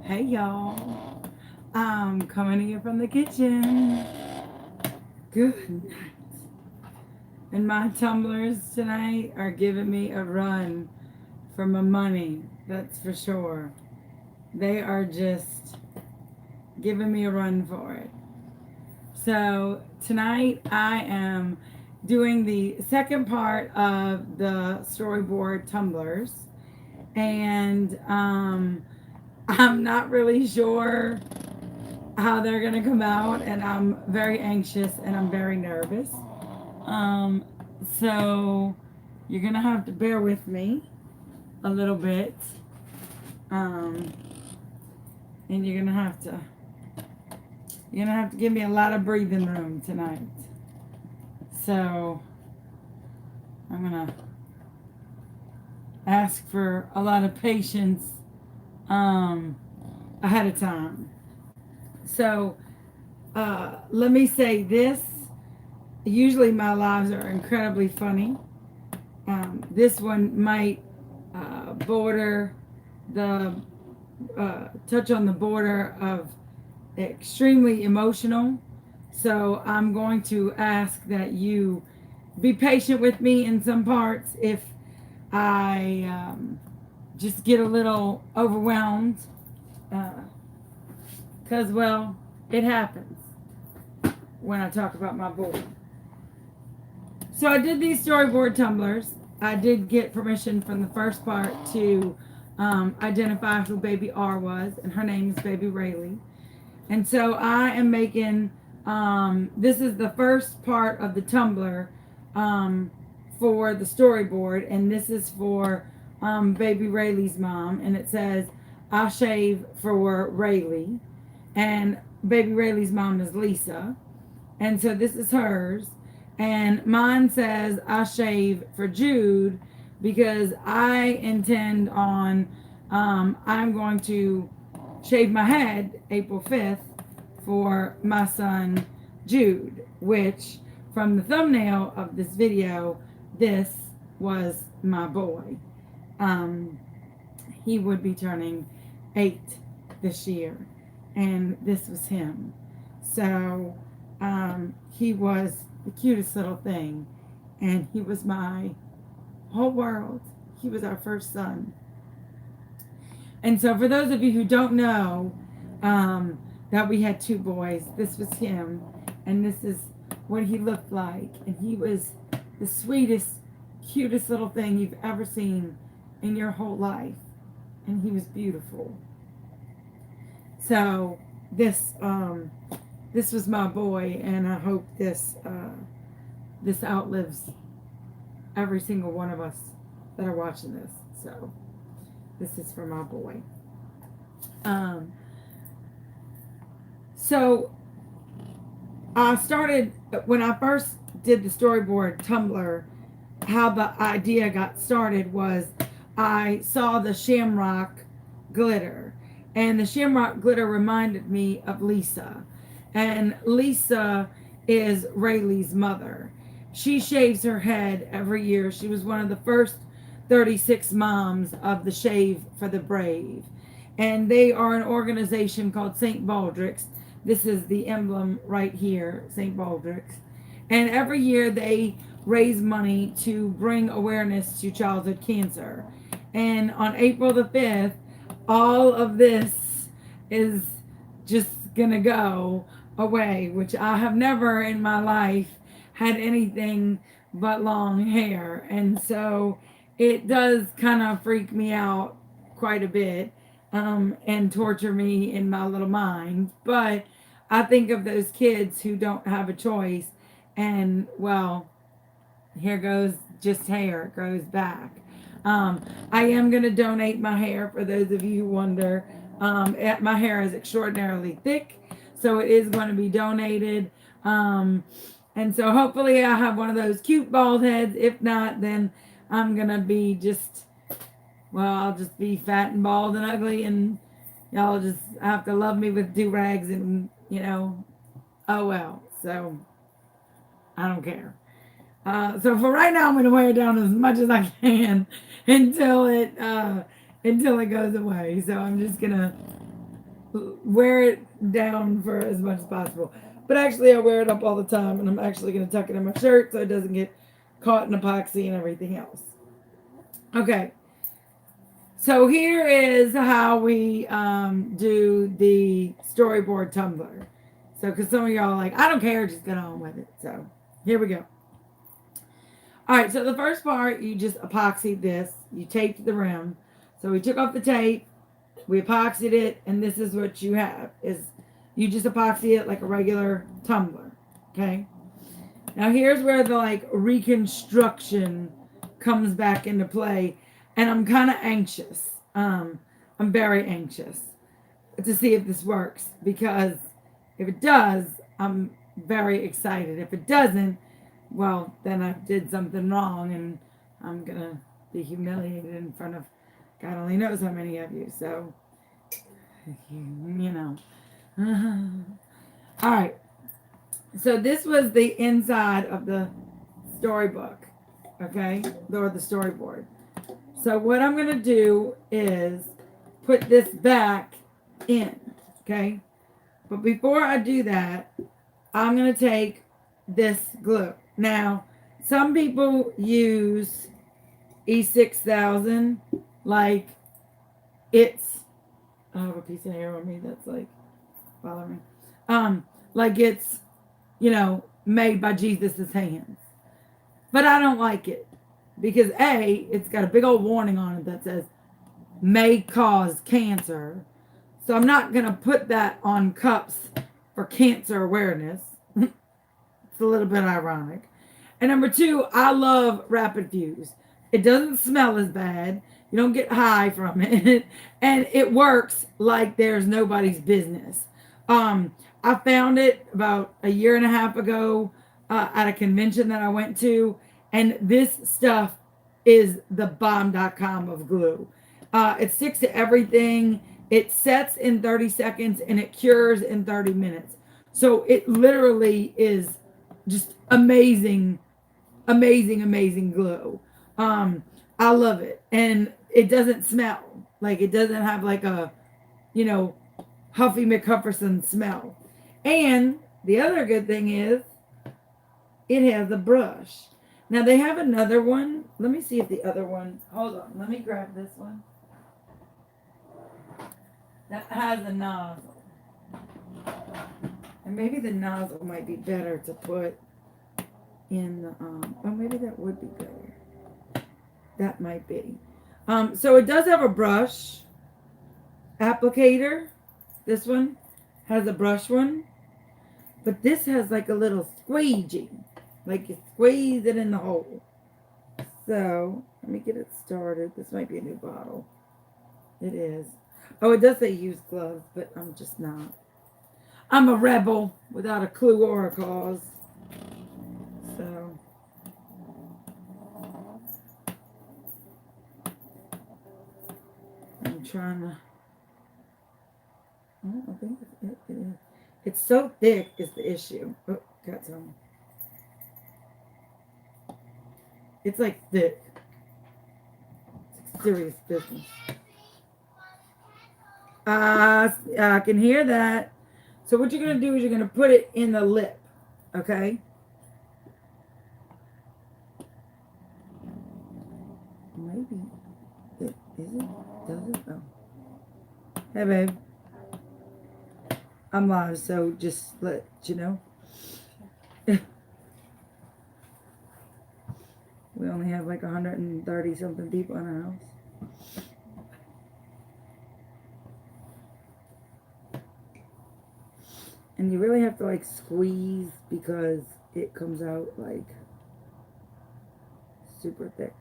Hey y'all, I'm coming here from the kitchen. Good night. And my tumblers tonight are giving me a run for my money, that's for sure. They are just giving me a run for it. So tonight I am doing the second part of the storyboard tumblers. And I'm not really sure how they're gonna come out, and I'm very anxious and I'm very nervous. Um, so you're gonna have to bear with me a little bit, um, and you're gonna have to give me a lot of breathing room tonight. So I'm gonna ask for a lot of patience ahead of time. So let me say this. Usually my lives are incredibly funny. This one might border the touch on the border of extremely emotional. So I'm going to ask that you be patient with me in some parts if I just get a little overwhelmed. Because, well, it happens when I talk about my boy. So I did these storyboard tumblers. I did get permission from the first part to identify who baby R was, and her name is baby Rayleigh. And so I am making, this is the first part of the tumbler for the storyboard, and this is for baby Rayleigh's mom, and it says, I shave for Rayleigh, and baby Rayleigh's mom is Lisa, and so this is hers. And mine says I shave for Jude because I intend on, I'm going to shave my head April 5th for my son Jude, which from the thumbnail of this video, this was my boy. He would be turning 8 this year, and this was him. So he was the cutest little thing, and he was my whole world. He was our first son. And so for those of you who don't know that we had 2 boys, this was him, and this is what he looked like. And he was the sweetest, cutest little thing you've ever seen in your whole life, and he was beautiful. So this was my boy, and I hope this outlives every single one of us that are watching this. So this is for my boy. So I started, when I first did the storyboard tumbler, how the idea got started was I saw the shamrock glitter, and the shamrock glitter reminded me of Lisa. And Lisa is Rayleigh's mother. She shaves her head every year. She was one of the first 36 moms of the Shave for the Brave. And they are an organization called St. Baldrick's. This is the emblem right here, St. Baldrick's. And every year they raise money to bring awareness to childhood cancer. And on April the 5th, all of this is just gonna go away, which I have never in my life had anything but long hair. And so it does kind of freak me out quite a bit and torture me in my little mind. But I think of those kids who don't have a choice, and well, here goes just hair, it grows back. I am going to donate my hair for those of you who wonder. My hair is extraordinarily thick, so it is going to be donated. And so hopefully I have one of those cute bald heads. If not, then I'm going to be just, well, I'll just be fat and bald and ugly, and y'all just have to love me with do-rags and, oh well. So I don't care. So for right now, I'm going to wear it down as much as I can until it goes away. So I'm just going to wear it down for as much as possible. But actually, I wear it up all the time, and I'm actually going to tuck it in my shirt so it doesn't get caught in epoxy and everything else. Okay, so here is how we do the storyboard tumbler. So, because some of y'all are like, I don't care, just get on with it. So, here we go. All right, so the first part, you just epoxy this. You taped the rim. So we took off the tape, we epoxied it, and this is what you have. Is you just epoxy it like a regular tumbler. Okay? Now here's where the like reconstruction comes back into play. And I'm kind of anxious. I'm very anxious to see if this works, because if it does, I'm very excited. If it doesn't, well, then I did something wrong, and I'm gonna be humiliated in front of God only knows how many of you. So, you know. All right. So this was the inside of the storybook, okay, or the storyboard. So what I'm gonna do is put this back in, okay. But before I do that, I'm going to take this glue. Now, some people use E6000 like it's, I have a piece of hair on me that's like bothering me. Like it's, made by Jesus' hands. But I don't like it because A, it's got a big old warning on it that says may cause cancer. So I'm not going to put that on cups for cancer awareness. It's a little bit ironic. And number two, I love rapid fuse. It doesn't smell as bad. You don't get high from it. And it works like there's nobody's business. I found it about a year and a half ago at a convention that I went to. And this stuff is the bomb.com of glue. It sticks to everything. It sets in 30 seconds and it cures in 30 minutes. So it literally is just amazing, amazing, amazing glue. I love it. And it doesn't smell. Like it doesn't have like a, Huffy McHufferson smell. And the other good thing is it has a brush. Now they have another one. Let me see if the other one, hold on, let me grab this one. That has a nozzle. And maybe the nozzle might be better to put in the, or maybe that would be better. That might be. So it does have a brush applicator. This one has a brush one. But this has like a little squeegee. Like you squeeze it in the hole. So, let me get it started. This might be a new bottle. It is. Oh, it does say use gloves, but I'm just not. I'm a rebel without a clue or a cause. So. I'm trying to. Oh, I think it is. It's so thick is the issue. Oh, got some. It's like thick. It's serious business. I can hear that. So what you're going to do is you're going to put it in the lip. Okay? Maybe. Is it? Does it? Oh. Hey, babe. I'm live, so just let you know. We only have like 130 something people in our house. And you really have to like squeeze because it comes out like super thick.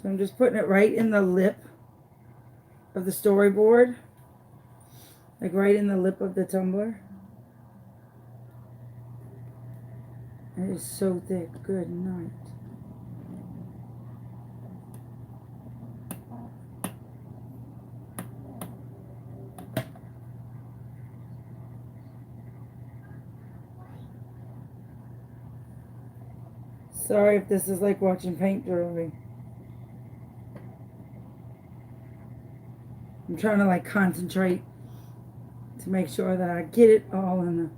So I'm just putting it right in the lip of the storyboard. Like right in the lip of the tumbler. It is so thick. Good night. Sorry if this is like watching paint dry. I'm trying to like concentrate to make sure that I get it all in the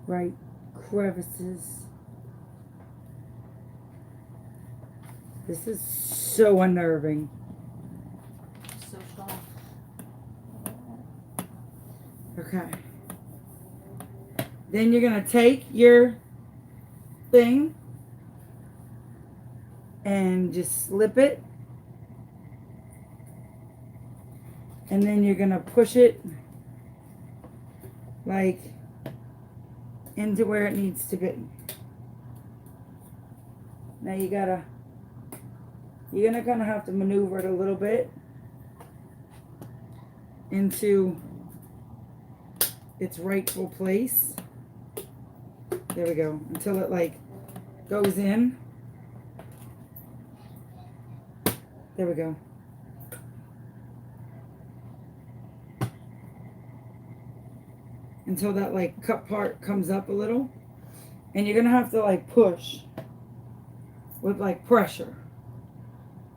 right crevices. This is so unnerving. So strong. Okay. Then you're going to take your thing and just slip it. And then you're going to push it like into where it needs to be. Now you're gonna kind of have to maneuver it a little bit into its rightful place. There we go. Until it like goes in. There we go. Until that like cup part comes up a little. And you're gonna have to like push with like pressure.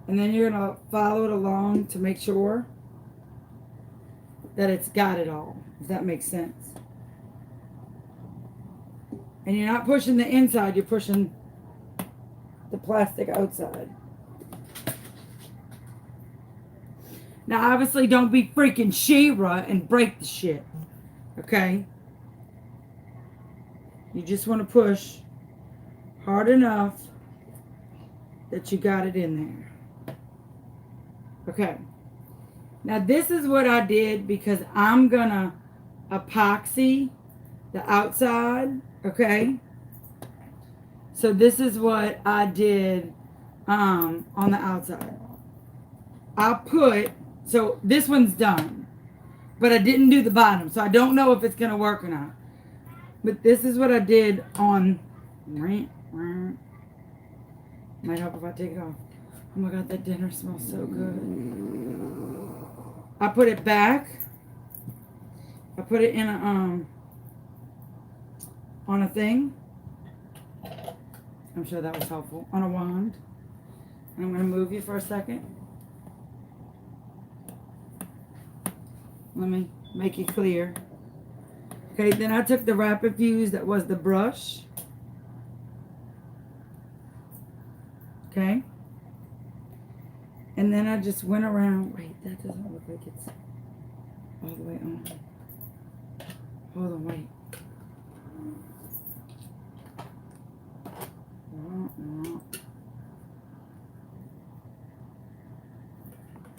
And then you're gonna follow it along to make sure that it's got it all, if that makes sense. And you're not pushing the inside, you're pushing the plastic outside. Now obviously don't be freaking She-Ra and break the shit. Okay? You just want to push hard enough that you got it in there. Okay. Now this is what I did because I'm gonna epoxy the outside. Okay. So this is what I did on the outside. So this one's done, but I didn't do the bottom, so I don't know if it's gonna work or not. But this is what I did on. Might help if I take it off. Oh my god, that dinner smells so good. I put it back. I put it in a on a thing. I'm sure that was helpful. On a wand. And I'm gonna move you for a second. Let me make it clear. Okay, then I took the Rapid Fuse that was the brush. Okay. And then I just went around. Wait, that doesn't look like it's all the way on. Hold on, wait.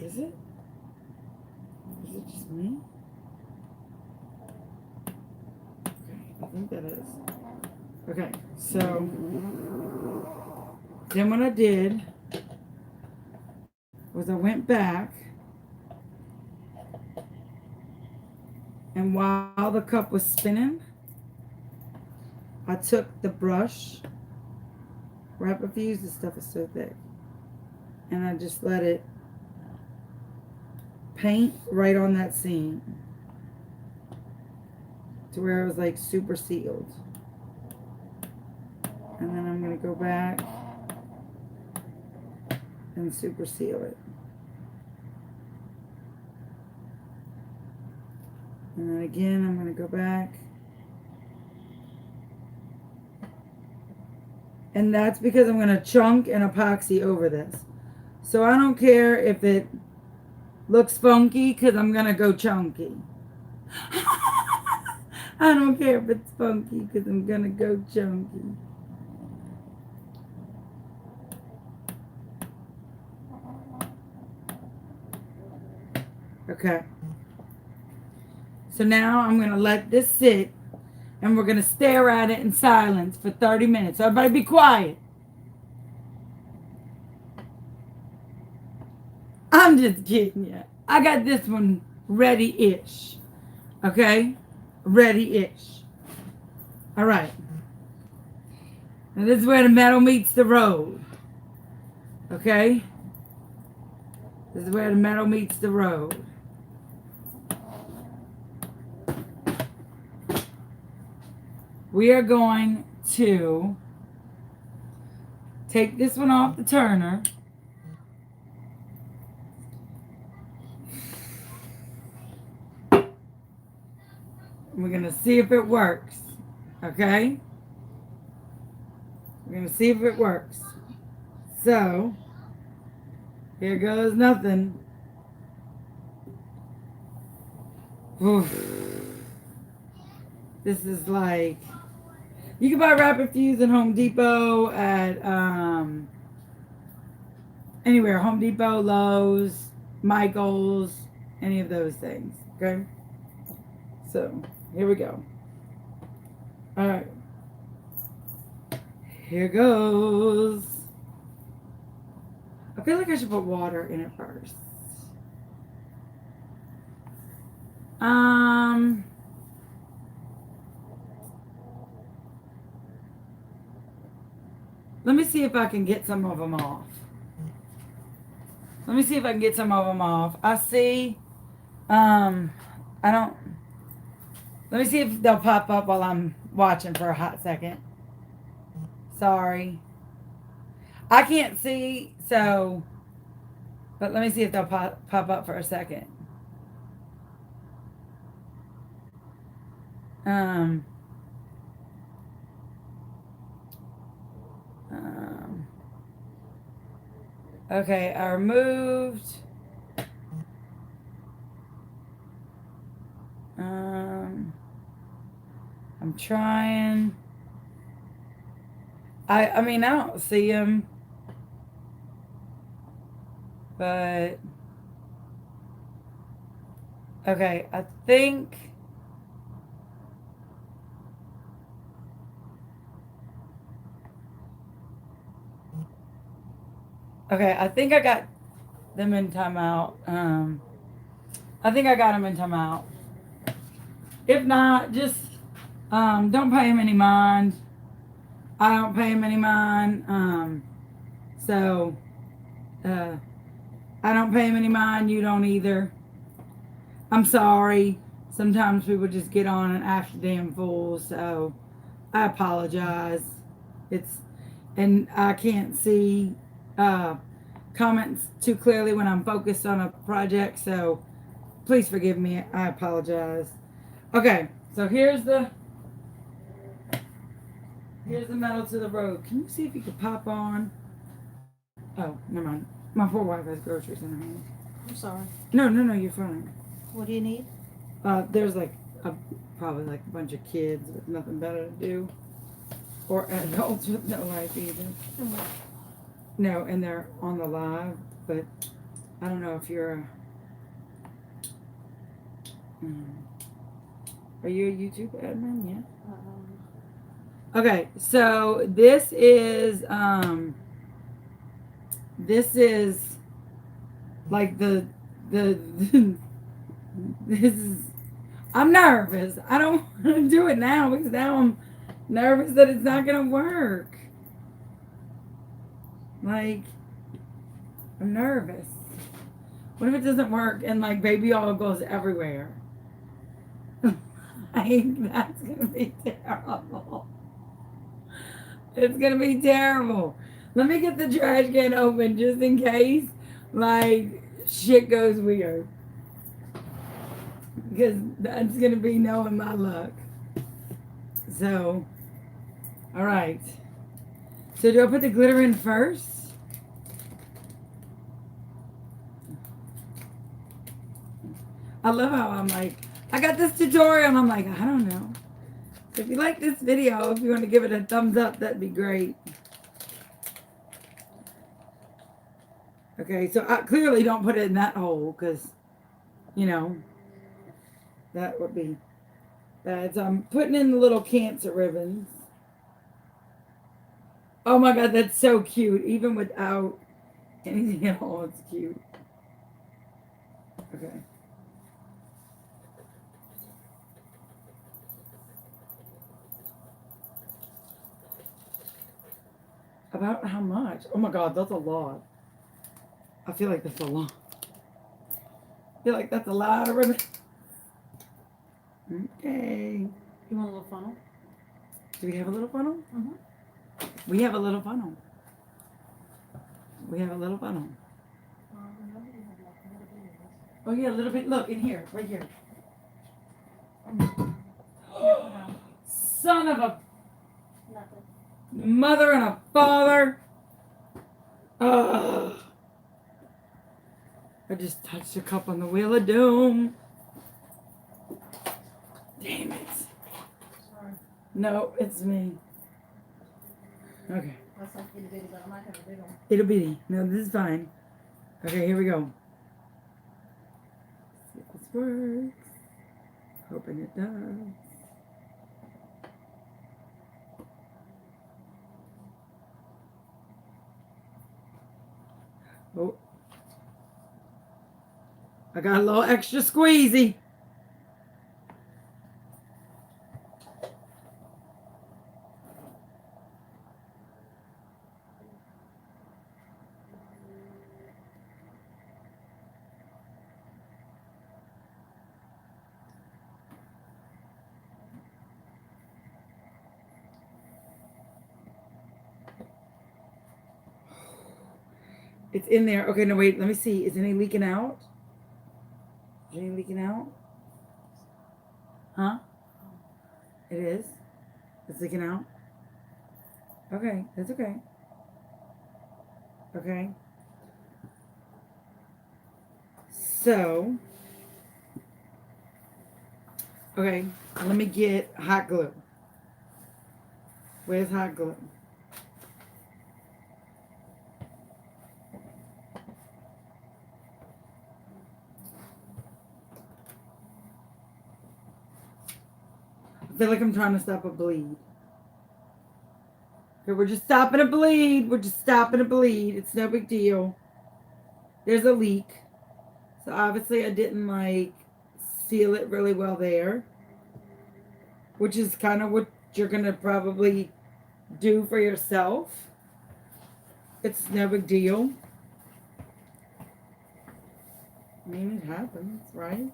Is it? Is it just me? Okay, I think that is. Okay, so then what I did was I went back, and while the cup was spinning, I took the brush, Rapid Fuse, this stuff is so thick, and I just let it paint right on that seam to where it was like super sealed. And then I'm going to go back and super seal it. And then again, I'm going to go back. And that's because I'm going to chunk and epoxy over this. So I don't care if it looks funky because I'm going to go chunky. I don't care if it's funky because I'm going to go chunky. Okay. So now I'm going to let this sit and we're going to stare at it in silence for 30 minutes. Everybody be quiet. I'm just kidding you. I got this one ready-ish. Okay? Ready-ish. All right. And this is where the metal meets the road. Okay? This is where the metal meets the road. We are going to take this one off the turner. We're going to see if it works. Okay? We're going to see if it works. So, here goes nothing. Oof. This is like, you can buy rapid fuse at Home Depot, at anywhere, Home Depot, Lowe's, Michael's, any of those things. Okay? So, here we go. All right. Here goes. I feel like I should put water in it first. Let me see if I can get some of them off. Let me see if I can get some of them off. I see, I don't, let me see if they'll pop up while I'm watching for a hot second. Sorry. I can't see, so, but let me see if they'll pop up for a second. Okay, I removed. I'm trying. I mean, I don't see them, but okay, I think. Okay, I think I got them in timeout. I think I got them in timeout. If not, just don't pay him any mind. I don't pay him any mind. So I don't pay him any mind. You don't either. I'm sorry. Sometimes people just get on and act damn fools. So I apologize. And I can't see comments too clearly when I'm focused on a project, so please forgive me. I apologize. Okay, so here's the metal to the road. Can you see if you could pop on? Oh, never mind. My poor wife has groceries in her hand. I'm sorry. No, you're fine. What do you need? There's like probably like a bunch of kids with nothing better to do, or adults with no life either. No, and they're on the live, but I don't know if you're are you a YouTube admin? Yeah. Okay, so this is like the this is, I'm nervous. I don't want to do it now because now I'm nervous that it's not gonna work. Like, I'm nervous. What if it doesn't work and like baby oil goes everywhere? Like, that's gonna be terrible. It's gonna be terrible. Let me get the trash can open just in case like shit goes weird. Because that's gonna be knowing my luck. So, all right. So do I put the glitter in first? I love how I'm like, I got this tutorial and I'm like, I don't know. So if you like this video, if you want to give it a thumbs up, that'd be great. Okay, so I clearly don't put it in that hole because, you know, that would be bad. So I'm putting in the little cancer ribbons. Oh my God, that's so cute. Even without anything at all, it's cute. Okay. About how much? Oh my God, that's a lot. I feel like that's a lot. I feel like that's a lot of ribbon. Okay. You want a little funnel? Do we have a little funnel? Mm-hmm. We have a little funnel. We have a little funnel. Oh yeah, a little bit. Look in here, right here. Son of a Nothing. mother and a father. Ugh. I just touched a cup on the wheel of doom. Damn it. Sorry. No, it's me. Okay. That's like itty bitty, but I might have a big one. It'll be. No, this is fine. Okay, here we go. See if this works. Hoping it does. Oh. I got a little extra squeezy. It's in there. Okay, no, wait. Let me see. Is any leaking out? Is any leaking out? Huh? It is? It's leaking out? Okay, that's okay. Okay. So, okay, let me get hot glue. Where's hot glue? I feel like I'm trying to stop a bleed. Okay, we're just stopping a bleed. We're just stopping a bleed. It's no big deal. There's a leak. So obviously I didn't like seal it really well there. Which is kind of what you're going to probably do for yourself. It's no big deal. I mean, it happens, right?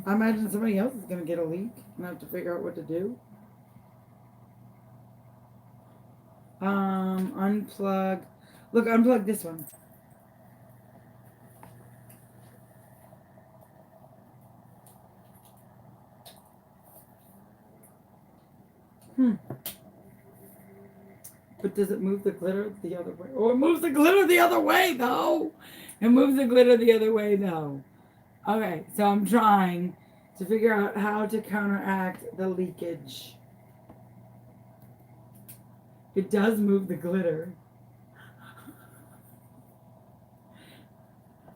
I imagine somebody else is going to get a leak and have to figure out what to do. Unplug. Look, unplug this one. But does it move the glitter the other way? Oh, it moves the glitter the other way, though. It moves the glitter the other way, though. Okay, so I'm trying to figure out how to counteract the leakage. It does move the glitter.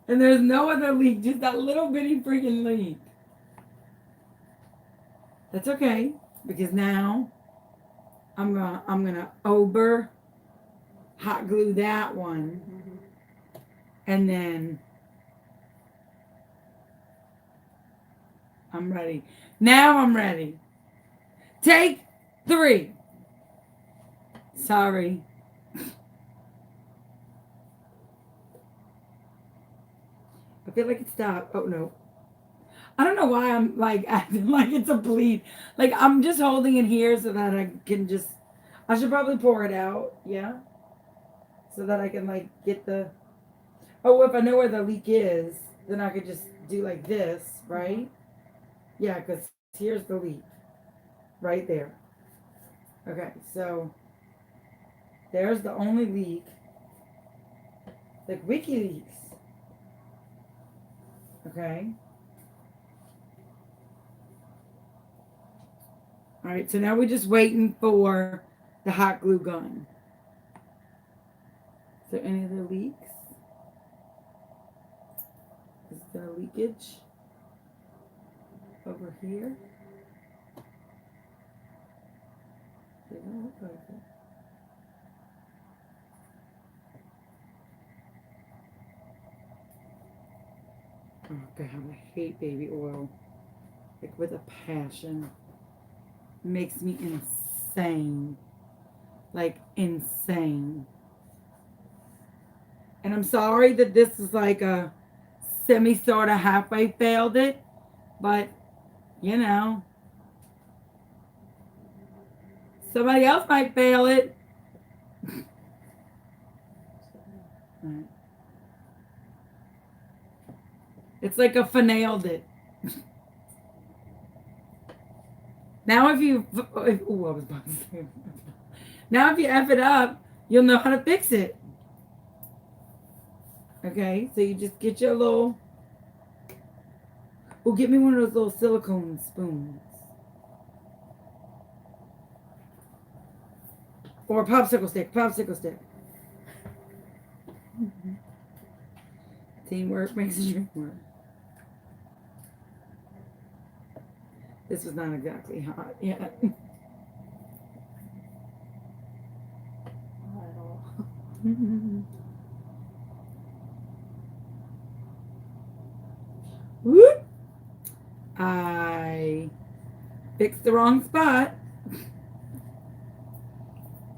And there's no other leak, just that little bitty freaking leak. That's okay, because now I'm gonna over hot glue that one, and then I'm ready. Now I'm ready. Take 3. Sorry. I feel like it stopped. Oh no. I don't know why I'm like acting like it's a bleed. Like I'm just holding it here so that I can just, I should probably pour it out. Yeah. So that I can like get the, oh, if I know where the leak is, then I could just do like this, right? Yeah, because here's the leak. Right there. Okay, so there's the only leak. Like WikiLeaks. Okay. All right, so now we're just waiting for the hot glue gun. Is there any other leaks? Is there leakage over here? Doesn't look like it. Oh God, I hate baby oil. Like with a passion. Makes me insane. Like insane. And I'm sorry that this is like a semi sort of halfway failed it, but you know, somebody else might fail it. Right. It's like a finailed it. Now if you, I was about to say. Now if you F it up, you'll know how to fix it. Okay, so you just get your little, get me one of those little silicone spoons. Or a popsicle stick. Teamwork makes the dream work. This was not exactly hot yet. Not at all. Whoop! I fixed the wrong spot.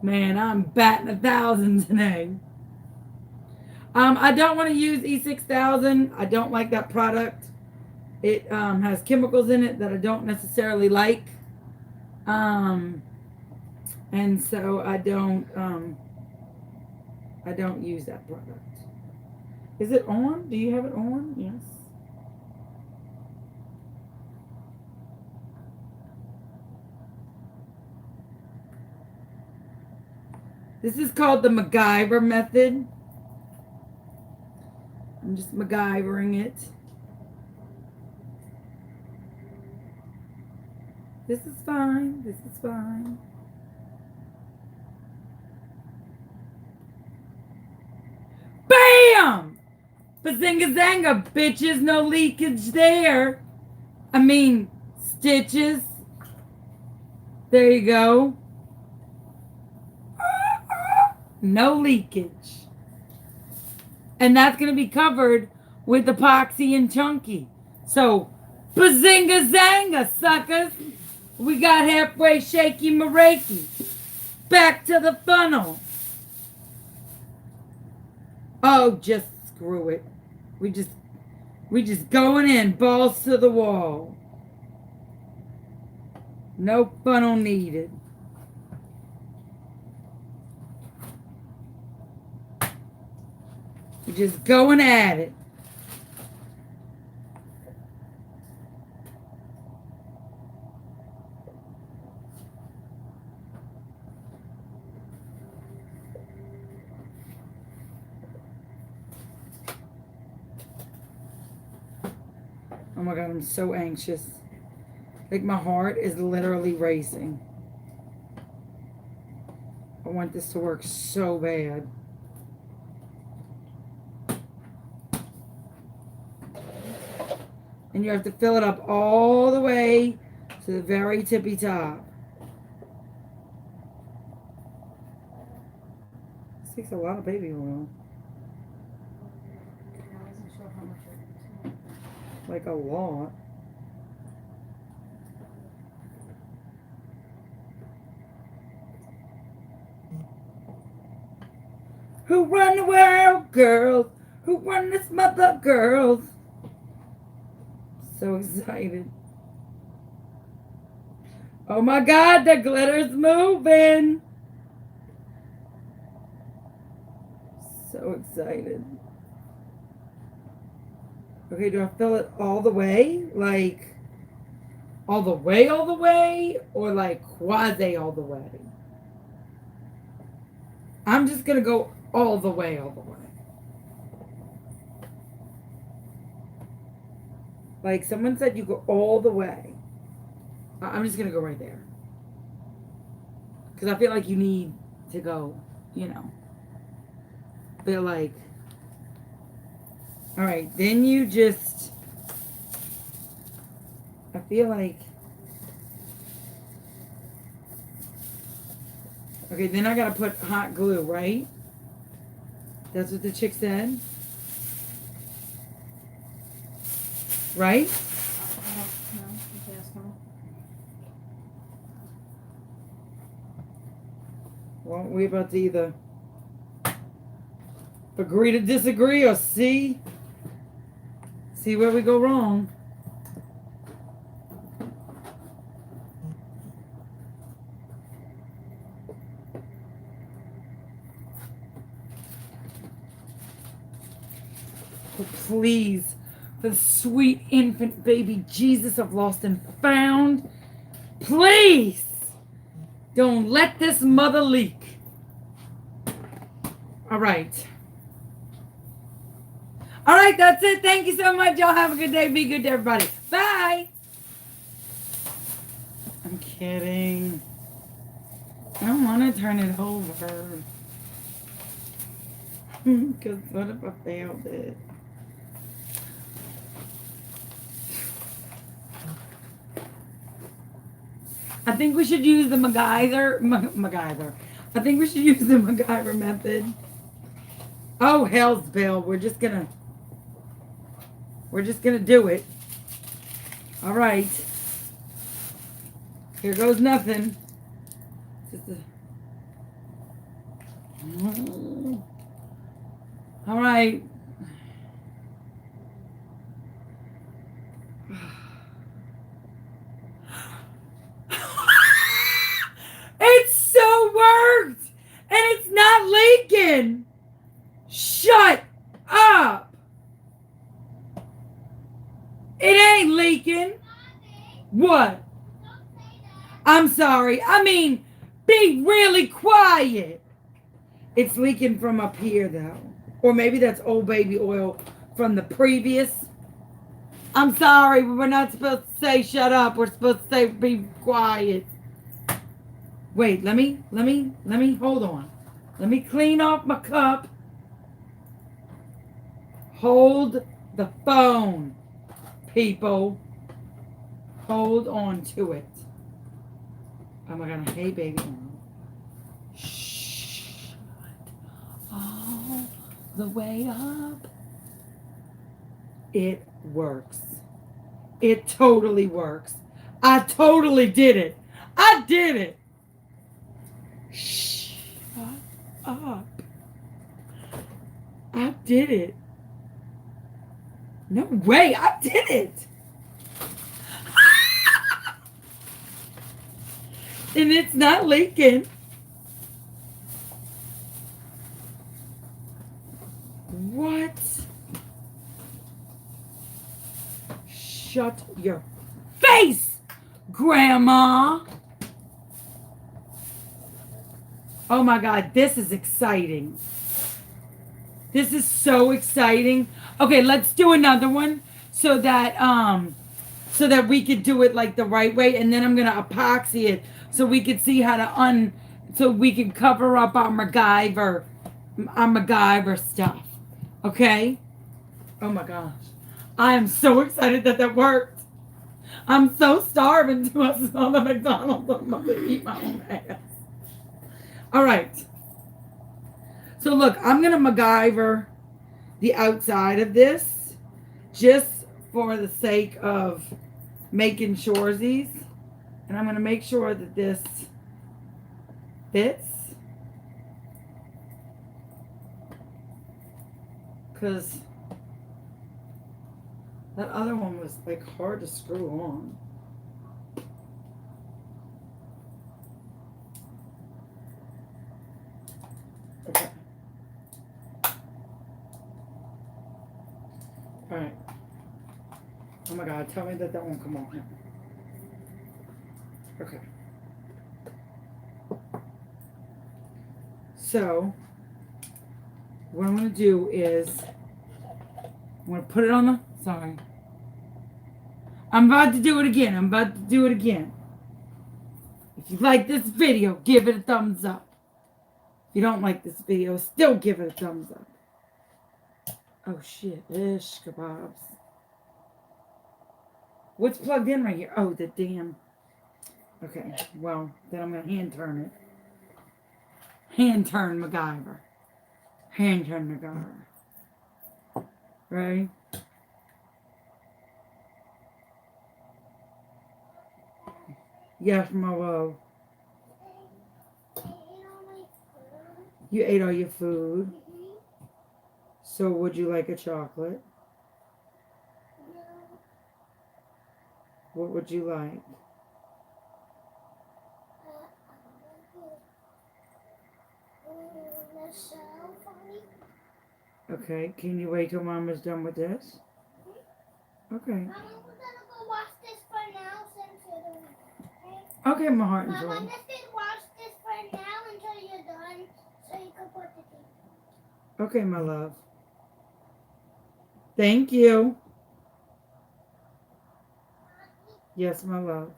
Man, I'm batting 1,000 today. I don't want to use E6000. I don't like that product. It has chemicals in it that I don't necessarily like. And so I don't use that product. Is it on? Do you have it on? Yes. This is called the Macgyver Method. I'm just MacGyvering it. This is fine. This is fine. BAM! Bazinga zanga, bitches. No leakage there. I mean, stitches. There you go. No leakage. And that's going to be covered with epoxy and chunky. So, bazinga zanga, suckers. We got halfway shaky mareiki. Back to the funnel. Oh, just screw it. We just going in, balls to the wall. No funnel needed. We're just going at it. Oh my God, I'm so anxious. Like my heart is literally racing. I want this to work so bad. And you have to fill it up all the way to the very tippy top. This takes a lot of baby oil. I wasn't sure how much it Like a lot. Who run the world, girls? Who run this mother, girls? So excited. Oh my God, the glitter's moving. So excited. Okay, do I fill it all the way? Like, all the way, or like quasi all the way? I'm just gonna go all the way. Like someone said you go all the way. I'm just gonna go right there. Because I feel like you need to go, you know. Feel like, all right, then you just, I feel like, okay, then I gotta put hot glue, right? That's what the chick said. Right? No, just ask him. Well, Well, we about to either agree to disagree or see where we go wrong. Oh, please, for the sweet infant baby Jesus of lost and found, please don't let this mother leak. All right. All right, that's it. Thank you so much. Y'all have a good day. Be good to everybody. Bye. I'm kidding. I don't want to turn it over. Because what if I failed it? I think we should use the Macgyver. I think we should use the Macgyver method. Oh, hell's bill. We're just gonna do it. All right. Here goes nothing. All right. It so worked! And it's not leaking! Shut up! It ain't leaking. What? I'm sorry. I mean, be really quiet. It's leaking from up here, though. Or maybe that's old baby oil from the previous. I'm sorry, but we're not supposed to say shut up. We're supposed to say be quiet. Wait, let me, hold on. Let me clean off my cup. Hold the phone, people. Hold on to it. Oh my God, hey baby. Shh. All the way up. It works. It totally works. I totally did it. I did it. Shut up. I did it. No way, I did it. And it's not leaking. What? Shut your face, Grandma. Oh my God, this is exciting. This is so exciting. Okay, let's do another one so that we could do it like the right way, and then I'm gonna epoxy it so we could see how to so we can cover up our Macgyver stuff. Okay? Oh my gosh. I am so excited that worked. I'm so starving to us on the McDonald's. I'm gonna eat my own ass. All right. So look, I'm gonna Macgyver the outside of this just for the sake of making shoresies. And I'm gonna make sure that this fits. Because that other one was like hard to screw on. Okay. All right. Oh my God, tell me that won't come off now. Okay. So, what I'm going to do is, I'm going to put it on the, sorry. I'm about to do it again. If you like this video, give it a thumbs up. If you don't like this video, still give it a thumbs up. Oh shit, ish kebabs. What's plugged in right here? Oh, the damn. Okay, well, then I'm going to hand turn it. Hand turn Macgyver. Hand turn Macgyver. Ready? Yes, my love. You ate all your food. Mhm. So would you like a chocolate? No. What would you like? That's so funny. Okay, can you wait till Mama's done with this? Okay. Mama, we're gonna go watch this for now since you're doing it, okay? Okay, my heart and Mama, soul. let's just watch this for now until you're done so you can put the thing. Okay, my love. Thank you. Yes, my love.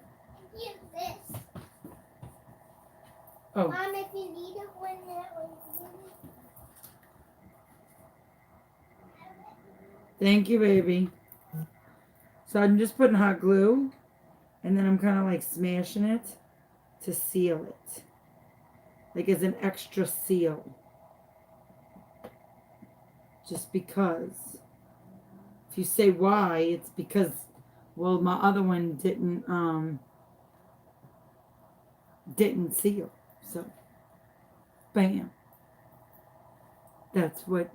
Use this. Oh, Mom, if you need it when that thank you, baby. So I'm just putting hot glue, and then I'm kind of like smashing it to seal it. Like as an extra seal. Just because. If you say why, it's because, well, my other one didn't seal. So, bam. That's what,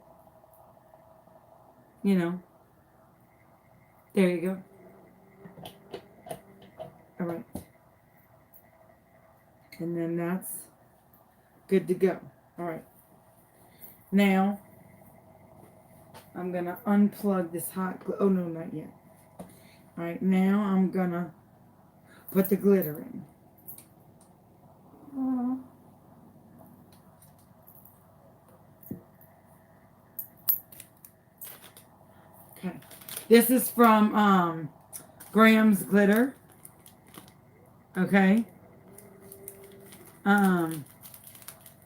you know. There you go. All right. And then that's good to go. All right. Now, I'm going to unplug this hot glue. Oh, no, not yet. All right. Now, I'm going to put the glitter in. Okay. This is from Graham's Glitter. Okay.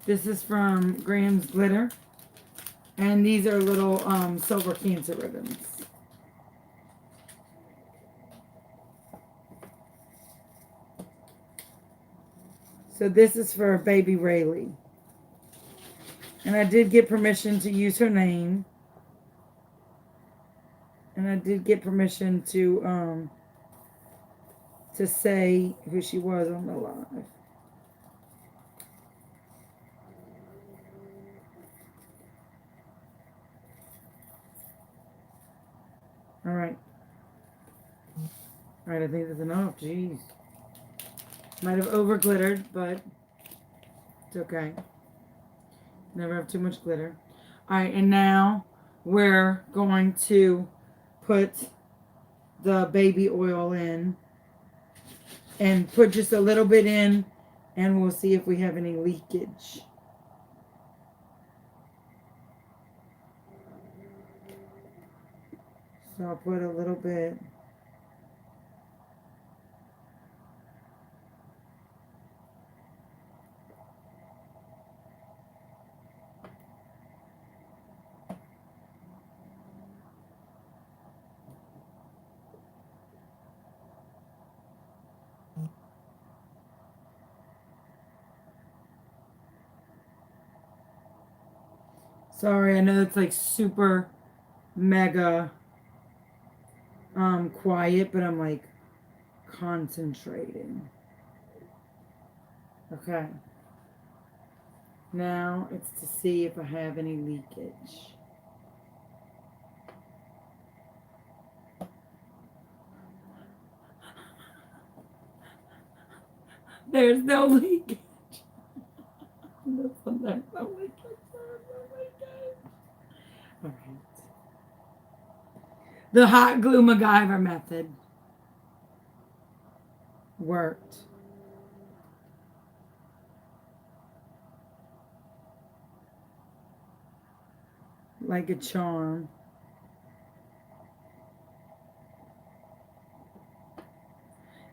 This is from Graham's Glitter. And these are little silver cancer ribbons. So this is for baby Rayleigh. And I did get permission to use her name. And I did get permission to say who she was on the live. All right. All right, I think that's enough. Jeez. Might have over glittered, but it's okay. Never have too much glitter. All right, and now we're going to put the baby oil in and put just a little bit in, and we'll see if we have any leakage. So I'll put a little bit. Sorry, I know it's like super mega quiet, but I'm like concentrating. Okay. Now it's to see if I have any leakage. There's no leakage. There's no leakage. There's no leakage. All right. The hot glue Macgyver method worked. Like a charm.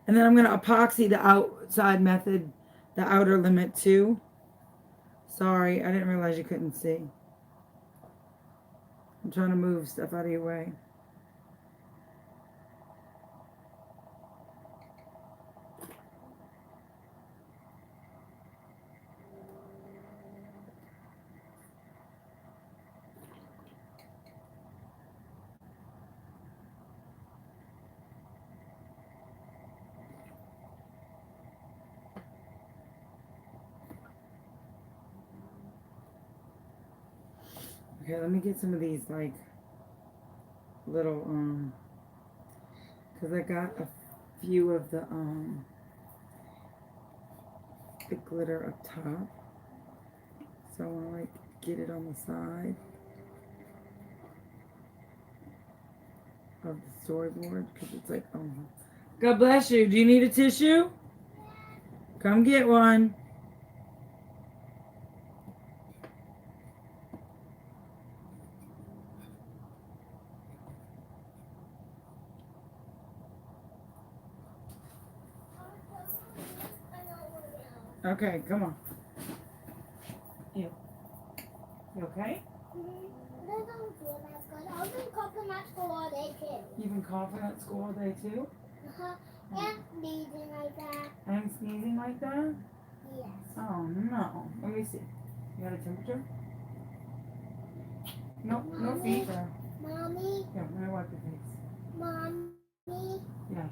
And then I'm going to epoxy the outside method, the outer limit too. Sorry, I didn't realize you couldn't see. I'm trying to move stuff out of your way. Okay, let me get some of these like little because I got a few of the glitter up top. So I want to like get it on the side of the storyboard because it's like, oh, God bless you. Do you need a tissue? Come get one. Okay, come on. You okay? They don't feel that good. I've been coughing at school all day too. You've been coughing at school all day too? Uh-huh. And sneezing like that. I'm sneezing like that? Yes. Oh no. Let me see. You got a temperature? No, no Mommy? fever. Mommy? Yeah, let me wipe your face. Mommy? Yes.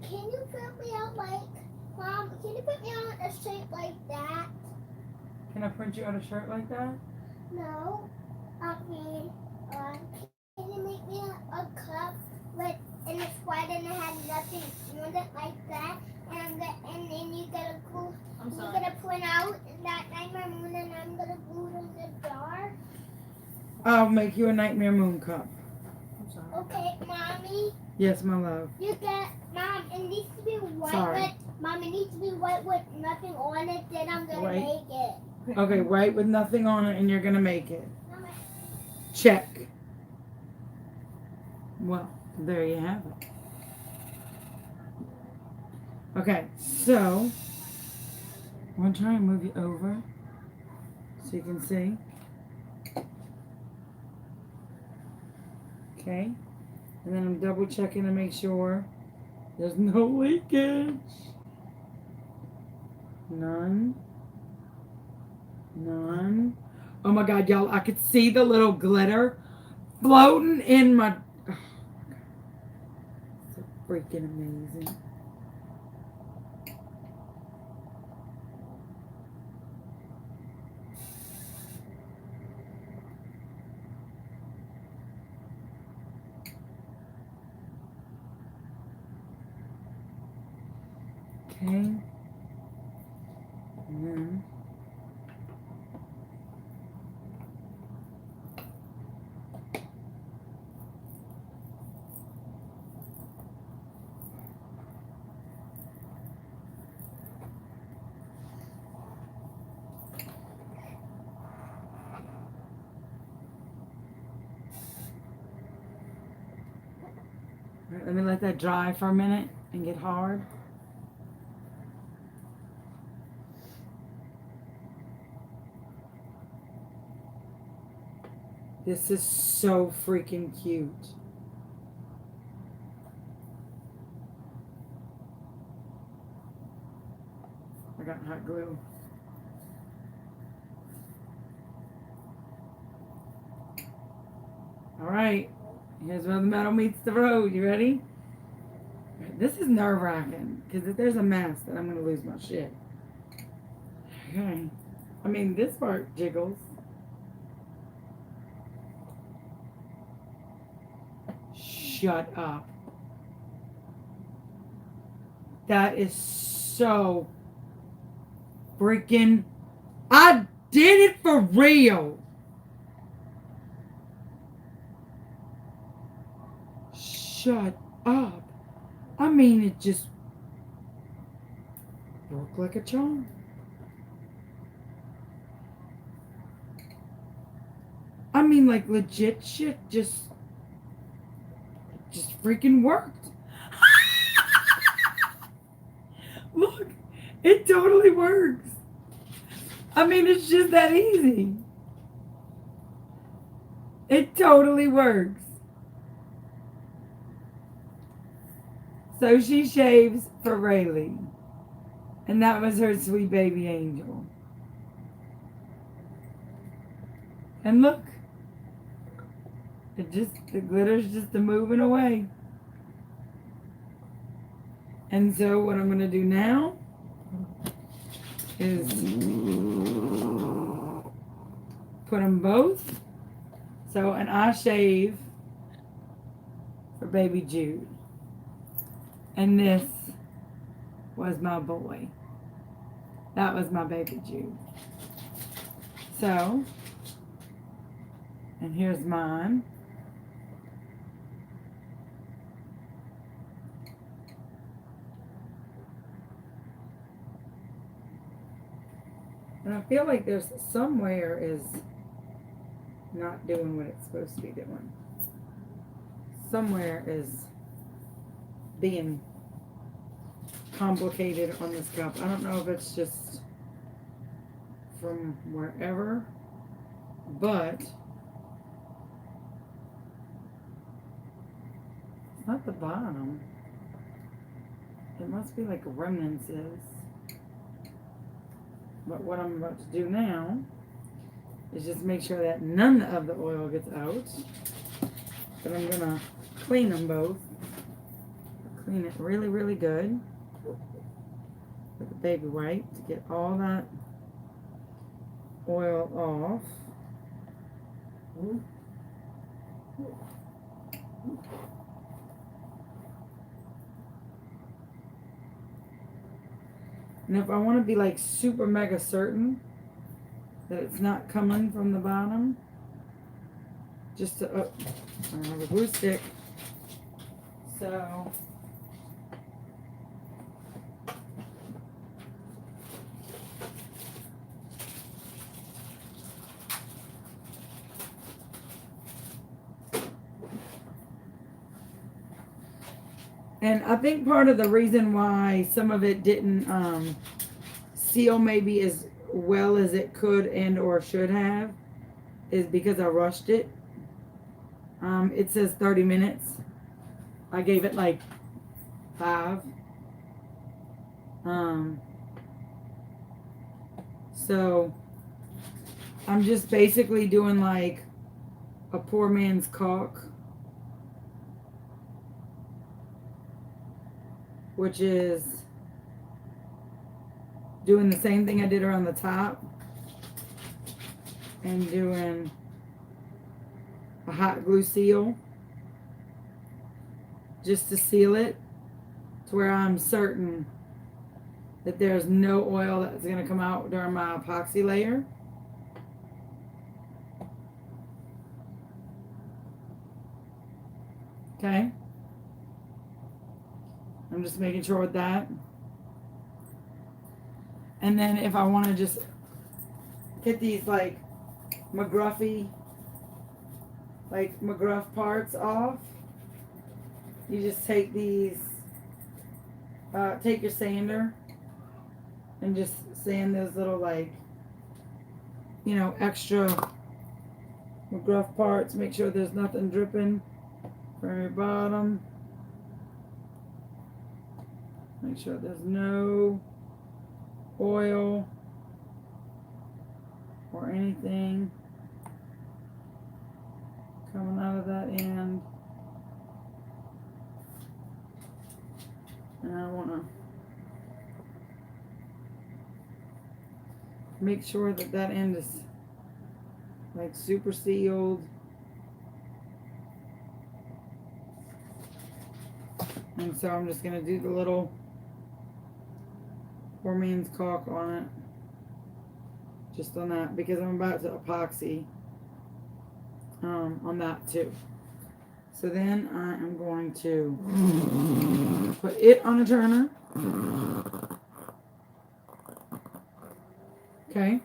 Can you put me out like, Mom, can you put me on a shape like that? Can I print you out a shirt like that? No. I mean, can you make me a cup with, and it's white and it has nothing on it like that? And then you gotta glue, you're gonna print out that Nightmare Moon and I'm gonna glue it in the jar. I'll make you a Nightmare Moon cup. I'm sorry. Okay, Mommy. Yes, my love. You get, Mom, it needs to be white Sorry. with, Mom, it needs to be white with nothing on it, then I'm gonna White? make it. Okay, white with nothing on it and you're gonna make it. Mama. Check. Well, there you have it. Okay, so I'm gonna try and move you over so you can see. Okay, and then I'm double checking to make sure there's no leakage. None. None. Oh my God, y'all, I could see the little glitter floating in my. Oh my God. So freaking amazing. Okay. And then Alright, let me let that dry for a minute and get hard. This is so freaking cute. I got hot glue. All right, here's where the metal meets the road. You ready? This is nerve-wracking because if there's a mess, then I'm gonna lose my shit. Okay. I mean, this part jiggles. Shut up. That is so freaking. I did it for real. Shut up. I mean, it just worked like a charm. I mean, like legit shit just freaking worked. Look, it totally works. I mean, it's just that easy. It totally works. So she shaves for Rayleigh. And that was her sweet baby angel. And look. The glitter's just moving away. And so what I'm going to do now is put them both. So, and I shave for baby Jude. And this was my boy. That was my baby Jude. So, and here's mine. And I feel like there's somewhere is not doing what it's supposed to be doing. Somewhere is being complicated on this cup. I don't know if it's just from wherever, but it's not the bottom. It must be like remnants is. But what I'm about to do now is just make sure that none of the oil gets out. But I'm gonna clean them both. Clean it really, really good with a baby wipe to get all that oil off. And if I want to be like super mega certain that it's not coming from the bottom, just to, I don't have a glue stick, so and I think part of the reason why some of it didn't seal maybe as well as it could and or should have is because I rushed it. It says 30 minutes. I gave it like 5. So I'm just basically doing like a poor man's caulk, which is doing the same thing I did around the top and doing a hot glue seal just to seal it to where I'm certain that there's no oil that's going to come out during my epoxy layer. Okay. I'm just making sure with that. And then if I want to just get these like McGruff parts off, you just take these, take your sander and just sand those little like, you know, extra McGruff parts. Make sure there's nothing dripping from your bottom. Make sure there's no oil or anything coming out of that end. And I want to make sure that that end is like super sealed. And so I'm just going to do the little poor man's caulk on it, just on that, because I'm about to epoxy on that too. So then I am going to put it on a turner. Okay,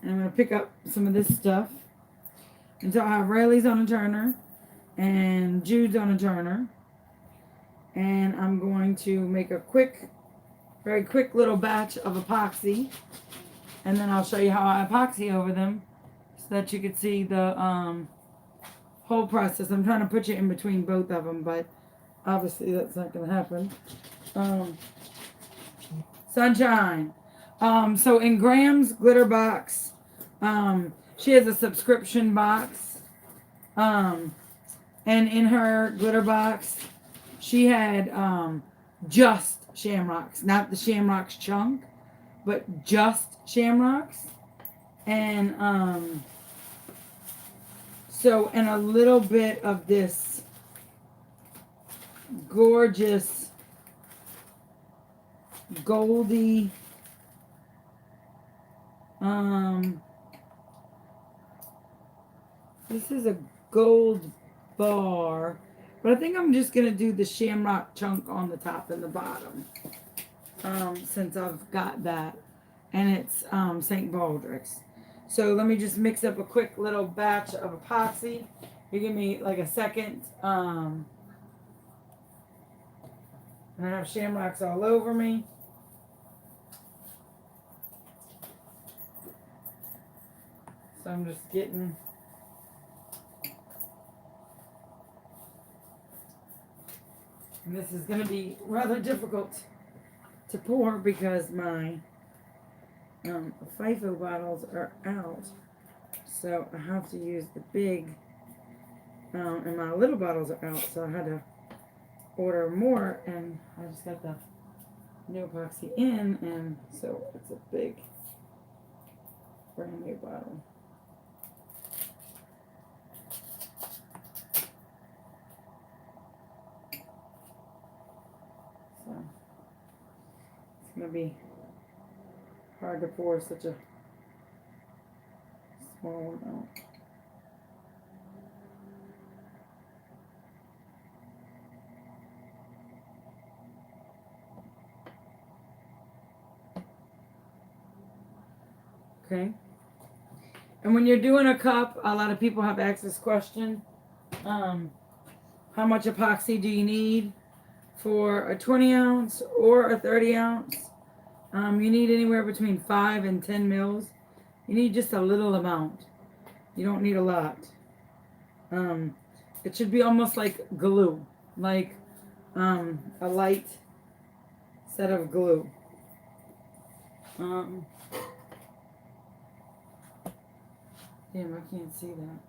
and I'm going to pick up some of this stuff. And so I have Rayleigh's on a turner and Jude's on a turner. And I'm going to make a quick, very quick little batch of epoxy. And then I'll show you how I epoxy over them so that you can see the whole process. I'm trying to put you in between both of them, but obviously that's not going to happen. Sunshine. So in Graham's glitter box, she has a subscription box. And in her glitter box, she had just shamrocks, not the shamrocks chunk, but just shamrocks. And So, and a little bit of this gorgeous goldy this is a gold bar, but I think I'm just gonna do the shamrock chunk on the top and the bottom, since I've got that, and it's St. Baldrick's. So let me just mix up a quick little batch of epoxy. You give me like a second. And I have shamrocks all over me. So I'm just getting and this is going to be rather difficult to pour because my FIFO bottles are out. So I have to use the big, and my little bottles are out. So I had to order more, and I just got the new epoxy in, and so it's a big, brand new bottle. So it's gonna be hard to pour such a small one out. Okay. And when you're doing a cup, a lot of people have asked this question. How much epoxy do you need for a 20 ounce or a 30 ounce? You need anywhere between 5 and 10 mils. You need just a little amount. You don't need a lot. It should be almost like glue, like a light set of glue. Damn, I can't see that.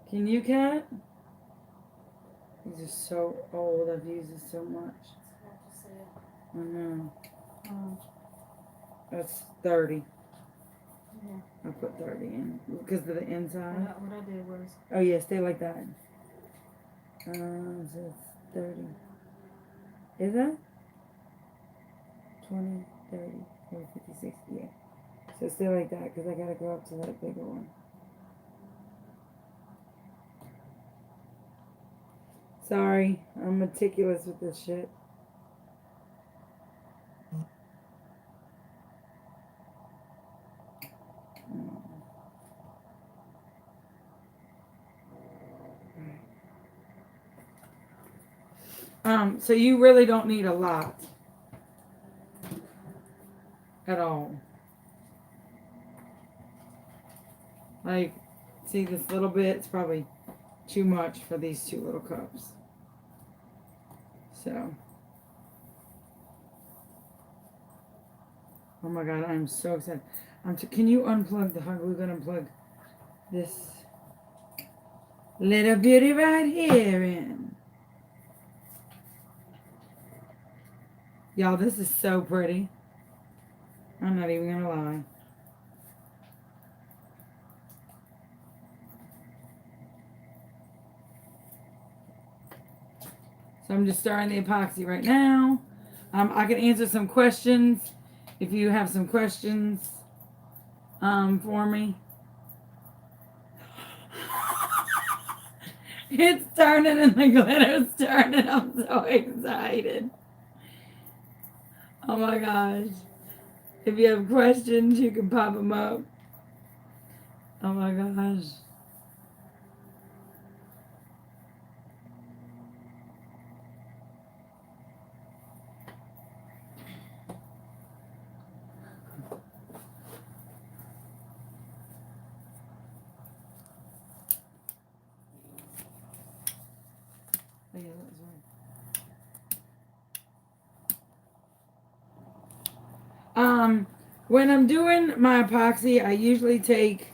Can you, Kat? These are so old. I've used this so much. I know. That's 30. Yeah. I put 30 in because of the inside. What I did was. Oh yeah, stay like that. So it's 30. Is that? 20, 30, 40, 50, 60. Yeah. So stay like that because I gotta go up to that bigger one. Sorry, I'm meticulous with this shit. So you really don't need a lot at all. Like, see this little bit? It's probably too much for these two little cups. So, oh my God, I'm so excited. Can you unplug the hot glue gun? Unplug this little beauty right here in. Y'all, this is so pretty. I'm not even gonna lie. So I'm just starting the epoxy right now. I can answer some questions if you have some questions for me. It's turning and the glitter's turning. I'm so excited. Oh my gosh. If you have questions, you can pop them up. Oh my gosh. Oh, yeah, that was right. When I'm doing my epoxy, I usually take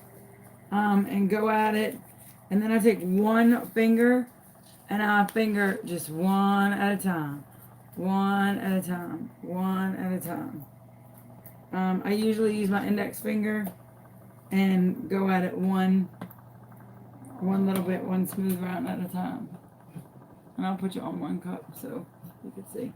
and go at it, and then I take one finger and I finger just one at a time, one at a time, one at a time. I usually use my index finger and go at it one little bit, one smooth round at a time. And I'll put you on one cup so you can see.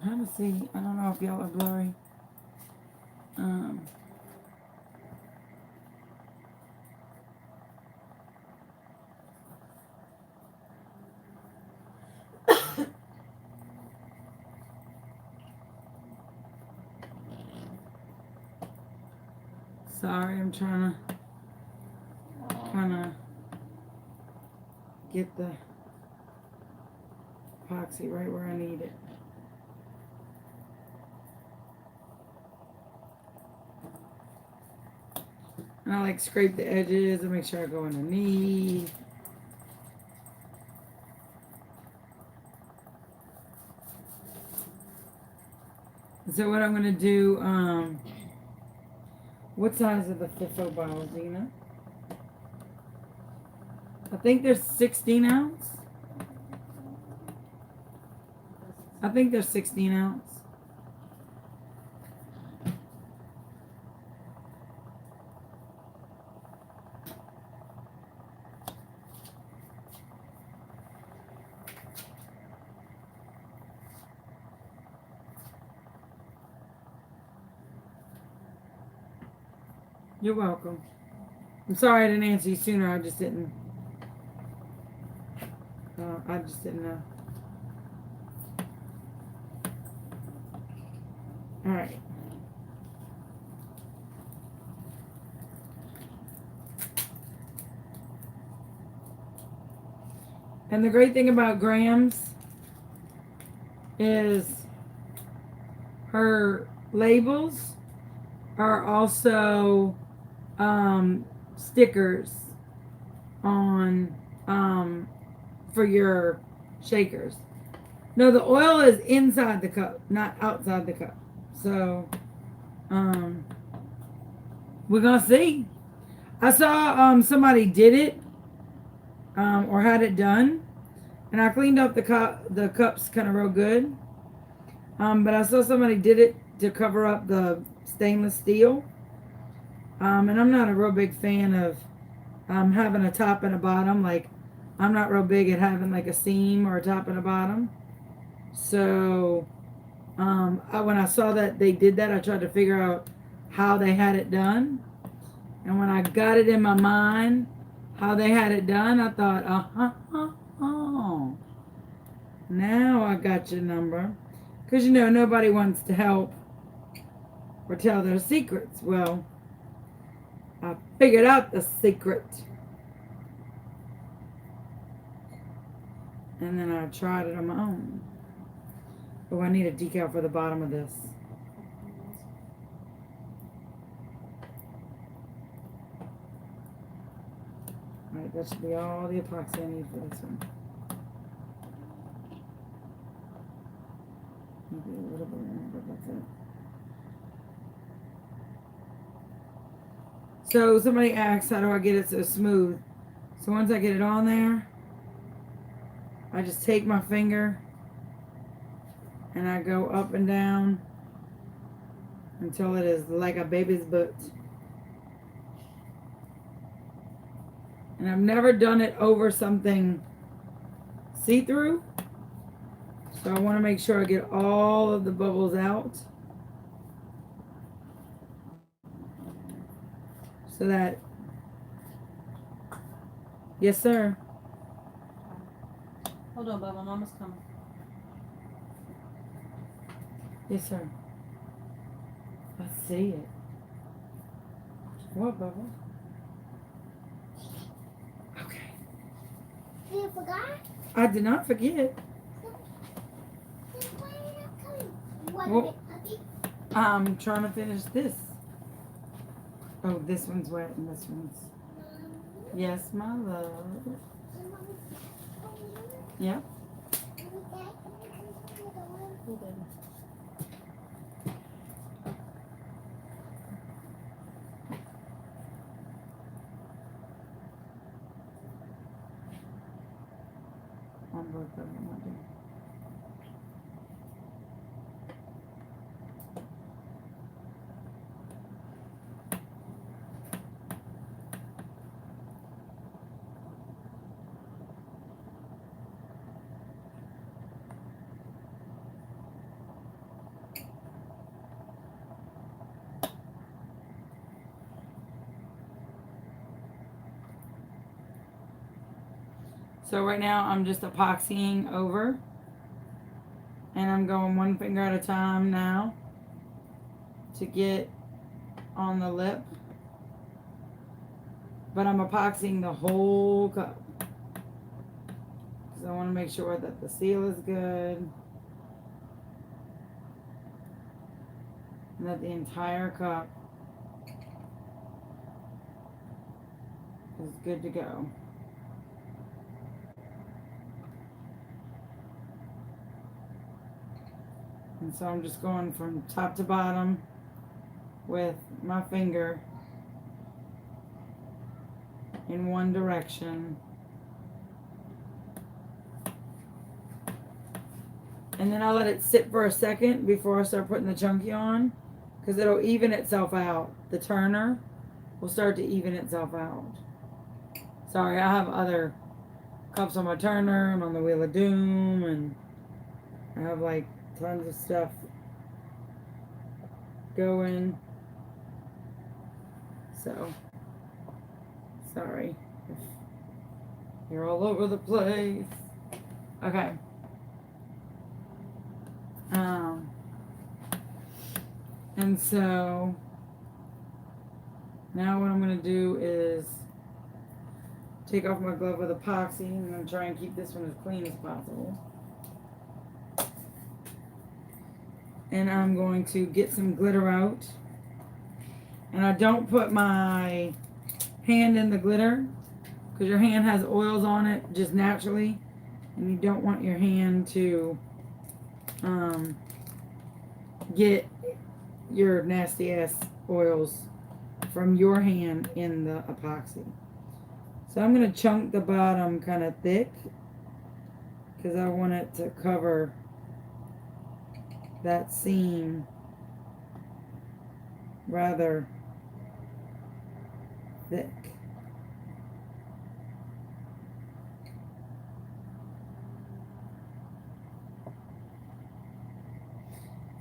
I'm trying to see. I don't know if y'all are blurry. Sorry, I'm trying to kind of get the epoxy right where I need it. And I like scrape the edges and make sure I go underneath. So what I'm gonna do, what size are the FIFO bottles, do you know? I think they're 16 ounce. I think they're 16 ounce. You're welcome. I'm sorry I didn't answer you sooner. I just didn't know. All right. And the great thing about Graham's is her labels are also stickers on for your shakers. No, the oil is inside the cup, not outside the cup. So we're gonna see. I saw somebody did it or had it done, and I cleaned up the cups kind of real good. But I saw somebody did it to cover up the stainless steel. And I'm not a real big fan of having a top and a bottom. Like, I'm not real big at having like a seam or a top and a bottom. So when I saw that they did that, I tried to figure out how they had it done. And when I got it in my mind how they had it done, I thought, now I got your number. Because, you know, nobody wants to help or tell their secrets. Well, I figured out the secret. And then I tried it on my own. Oh, I need a decal for the bottom of this. Alright, that should be all the epoxy I need for this one. Maybe a little bit more, but that's it. So somebody asked, how do I get it so smooth? So once I get it on there, I just take my finger and I go up and down until it is like a baby's butt. And I've never done it over something see-through. So I want to make sure I get all of the bubbles out. So that, yes sir. Hold on, Bubba. Mama's coming. Yes sir. I see it. What, Bubba? Okay. You forgot? I did not forget. Then why are you not coming? You want Well- to get puppy? I'm trying to finish this. Oh, this one's wet and this one's. Yes, my love. Yep. Who did it? On both of them, I do. So right now I'm just epoxying over, and I'm going one finger at a time now to get on the lip. But I'm epoxying the whole cup because I want to make sure that the seal is good and that the entire cup is good to go. And so I'm just going from top to bottom with my finger in one direction. And then I'll let it sit for a second before I start putting the chunky on, because it'll even itself out. The turner will start to even itself out. Sorry, I have other cups on my turner and on the Wheel of Doom, and I have like tons of stuff going. So, sorry if you're all over the place. Okay. And so now what I'm going to do is take off my glove with epoxy, and I'm going to try and keep this one as clean as possible. And I'm going to get some glitter out. And I don't put my hand in the glitter because your hand has oils on it just naturally, and you don't want your hand to get your nasty ass oils from your hand in the epoxy. So I'm going to chunk the bottom kind of thick because I want it to cover that seam rather thick.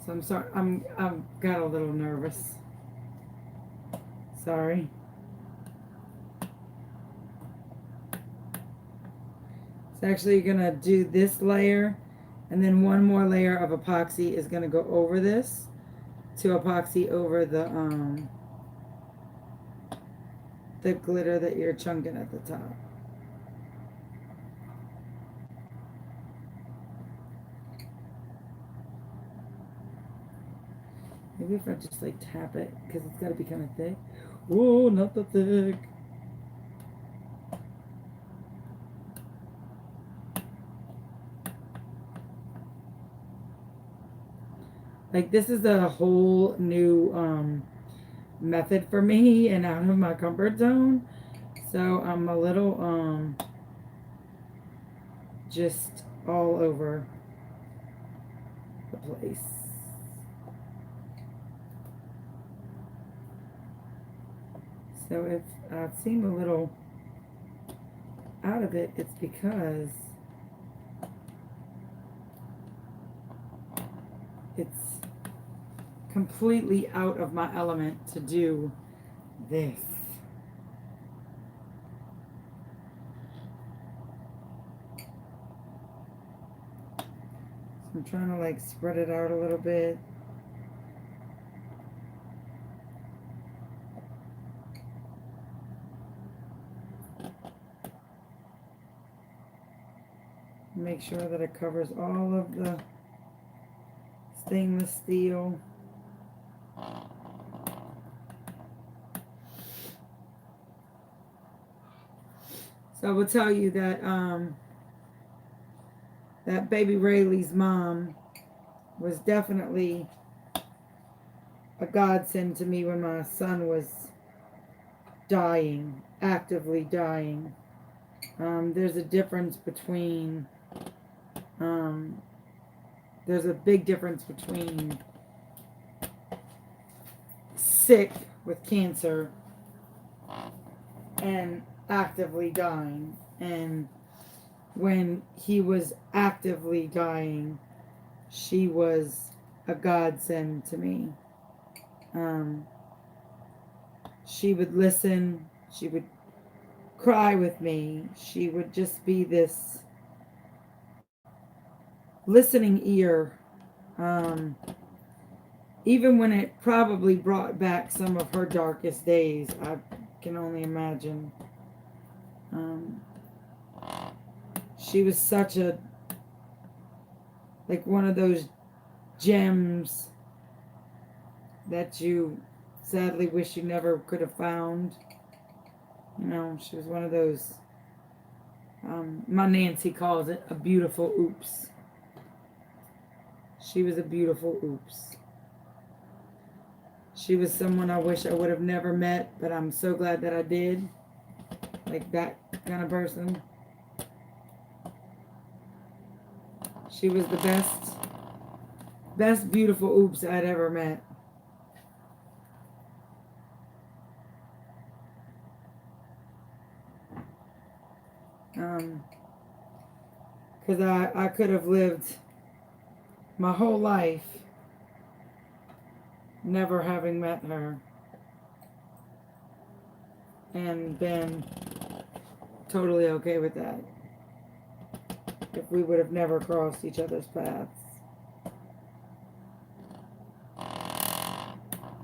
So I'm sorry, I've got a little nervous. Sorry. It's actually gonna do this layer, and then one more layer of epoxy is gonna go over this to epoxy over the glitter that you're chunking at the top. Maybe if I just like tap it, because it's got to be kind of thick. Whoa, not that thick. Like, this is a whole new method for me and out of my comfort zone. So I'm a little just all over the place. So if I seem a little out of it, it's because it's completely out of my element to do this. So I'm trying to like spread it out a little bit. Make sure that it covers all of the stainless steel. So I will tell you that that baby Rayleigh's mom was definitely a godsend to me when my son was dying, actively dying. There's a difference between there's a big difference between sick with cancer and actively dying. And when he was actively dying, she was a godsend to me. She would listen, she would cry with me. She would just be this listening ear. Even when it probably brought back some of her darkest days, I can only imagine. She was such a, like one of those gems that you sadly wish you never could have found. You know, she was one of those, my Nancy calls it a beautiful oops. She was a beautiful oops. She was someone I wish I would have never met, but I'm so glad that I did. Like that kind of person. She was the best beautiful oops I'd ever met. Because I could have lived my whole life never having met her and been totally okay with that if we would have never crossed each other's paths.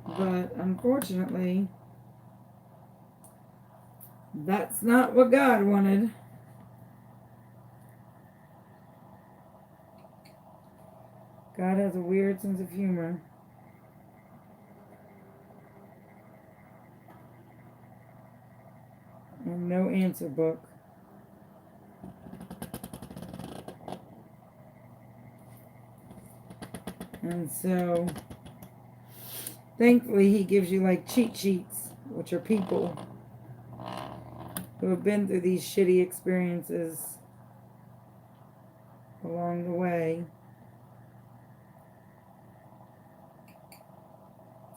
But unfortunately, that's not what God wanted. God has a weird sense of humor. And no answer book. And so, thankfully, he gives you like cheat sheets, which are people who have been through these shitty experiences along the way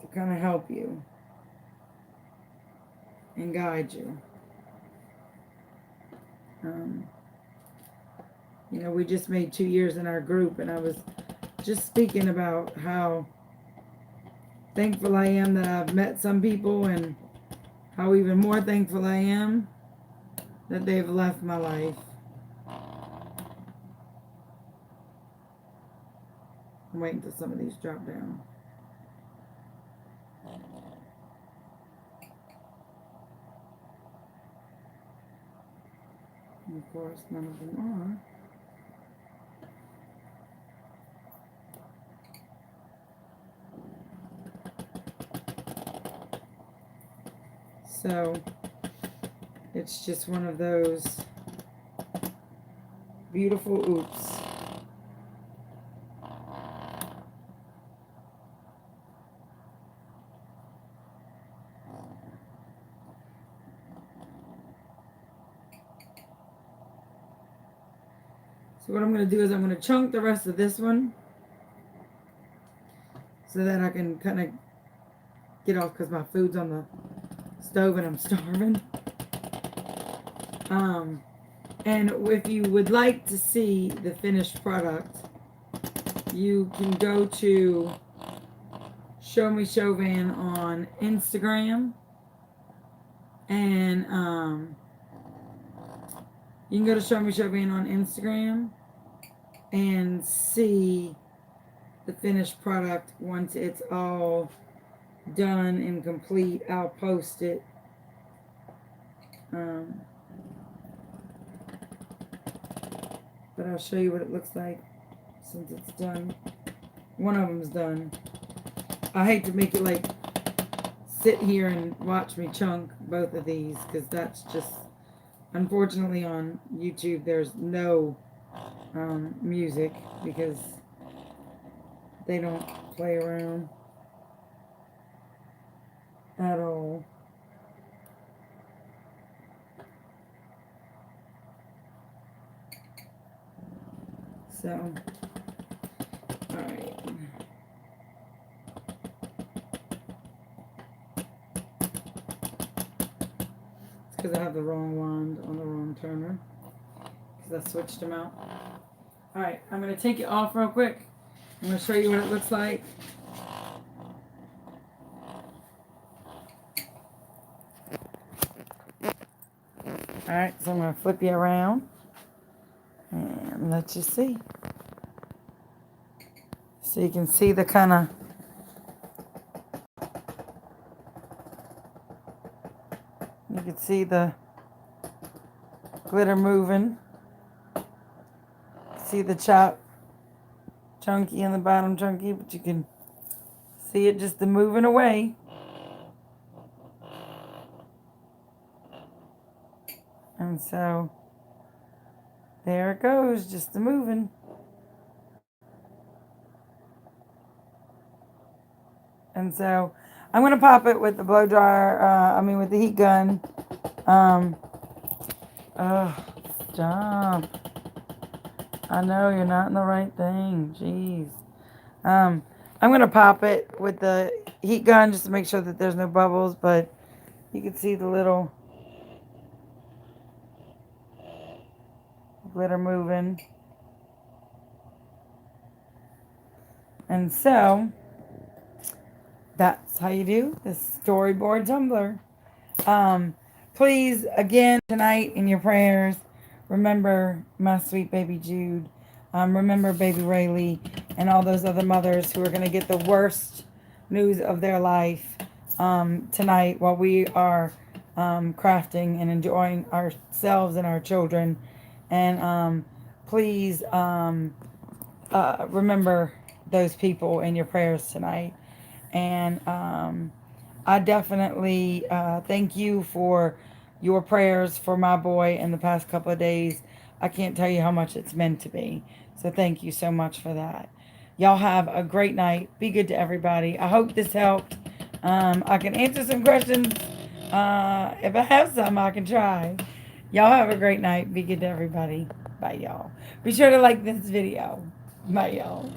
to kind of help you and guide you. You know, we just made 2 years in our group, and I was just speaking about how thankful I am that I've met some people, and how even more thankful I am that they've left my life. I'm waiting till some of these drop down. And of course, none of them are. So, it's just one of those beautiful oops. So what I'm going to do is I'm going to chunk the rest of this one so that I can kind of get off because my food's on the stove and I'm starving. And if you would like to see the finished product, you can go to Show Me Chauvin on Instagram, and you can go to Show Me Chauvin on Instagram and see the finished product once it's all done and complete. I'll post it. But I'll show you what it looks like since it's done. One of them's done. I hate to make it like sit here and watch me chunk both of these, because that's just, unfortunately on YouTube there's no music because they don't play around at all. So, alright. It's because I have the wrong wand on the wrong turner, because I switched them out. Alright, I'm going to take it off real quick. I'm going to show you what it looks like. Alright, so I'm going to flip you around and let you see. So you can see the kind of, you can see the glitter moving. See the top chunky and the bottom chunky, but you can see it just moving away. And so there it goes, just moving. And so I'm gonna pop it with the blow dryer. With the heat gun. Stop. I know you're not in the right thing. Jeez. I'm gonna pop it with the heat gun just to make sure that there's no bubbles, but you can see the little glitter moving. And so that's how you do the storyboard tumbler. Please, again, tonight in your prayers, remember my sweet baby Jude. Remember baby Rayleigh and all those other mothers who are going to get the worst news of their life tonight while we are crafting and enjoying ourselves and our children. And please remember those people in your prayers tonight. And I definitely thank you for your prayers for my boy in the past couple of days. I can't tell you how much it's meant to me. So thank you so much for that. Y'all have a great night. Be good to everybody. I hope this helped. I can answer some questions. If I have some, I can try. Y'all have a great night. Be good to everybody. Bye, y'all. Be sure to like this video. Bye, y'all.